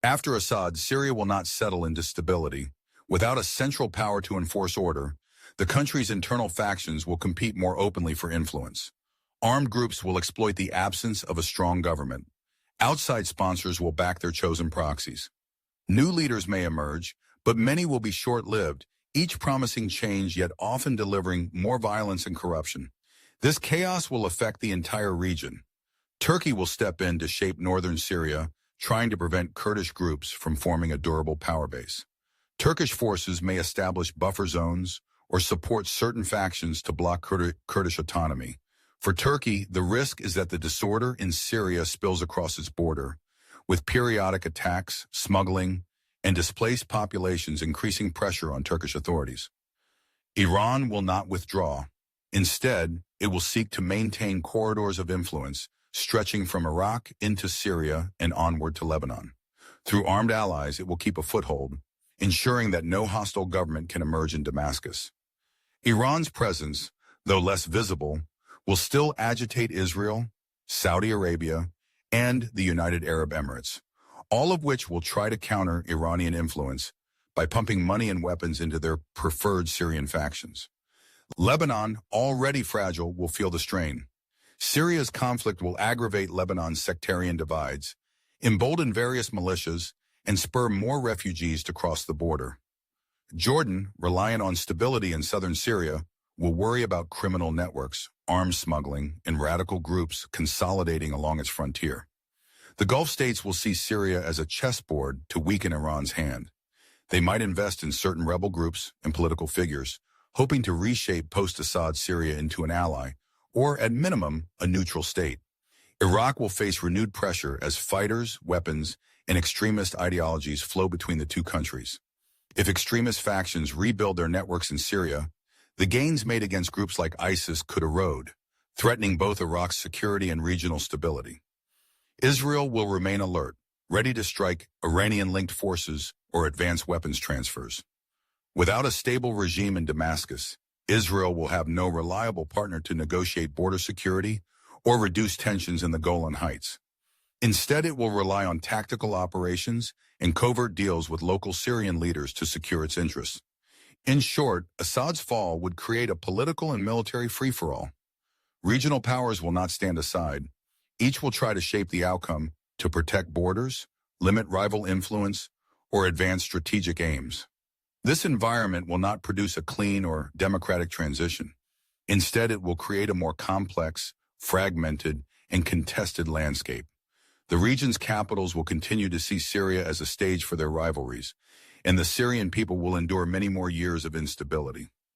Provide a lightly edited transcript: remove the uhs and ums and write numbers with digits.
After Assad, Syria will not settle into stability. Without a central power to enforce order, the country's internal factions will compete more openly for influence. Armed groups will exploit the absence of a strong government. Outside sponsors will back their chosen proxies. New leaders may emerge, but many will be short-lived, each promising change yet often delivering more violence and corruption. This chaos will affect the entire region. Turkey will step in to shape northern Syria, trying to prevent Kurdish groups from forming a durable power base. Turkish forces may establish buffer zones or support certain factions to block Kurdish autonomy. For Turkey, the risk is that the disorder in Syria spills across its border, with periodic attacks, smuggling, and displaced populations increasing pressure on Turkish authorities. Iran will not withdraw. Instead, it will seek to maintain corridors of influence, stretching from Iraq into Syria and onward to Lebanon. Through armed allies, it will keep a foothold, ensuring that no hostile government can emerge in Damascus. Iran's presence, though less visible, will still agitate Israel, Saudi Arabia, and the United Arab Emirates, all of which will try to counter Iranian influence by pumping money and weapons into their preferred Syrian factions. Lebanon, already fragile, will feel the strain. Syria's conflict will aggravate Lebanon's sectarian divides, embolden various militias, and spur more refugees to cross the border. Jordan, reliant on stability in southern Syria, will worry about criminal networks, arms smuggling, and radical groups consolidating along its frontier. The Gulf states will see Syria as a chessboard to weaken Iran's hand. They might invest in certain rebel groups and political figures, hoping to reshape post-Assad Syria into an ally, or at minimum, a neutral state. Iraq will face renewed pressure as fighters, weapons, and extremist ideologies flow between the two countries. If extremist factions rebuild their networks in Syria, the gains made against groups like ISIS could erode, threatening both Iraq's security and regional stability. Israel will remain alert, ready to strike Iranian-linked forces or advance weapons transfers. Without a stable regime in Damascus, Israel will have no reliable partner to negotiate border security or reduce tensions in the Golan Heights. Instead, it will rely on tactical operations and covert deals with local Syrian leaders to secure its interests. In short, Assad's fall would create a political and military free-for-all. Regional powers will not stand aside. Each will try to shape the outcome to protect borders, limit rival influence, or advance strategic aims. This environment will not produce a clean or democratic transition. Instead, it will create a more complex, fragmented, and contested landscape. The region's capitals will continue to see Syria as a stage for their rivalries, and the Syrian people will endure many more years of instability.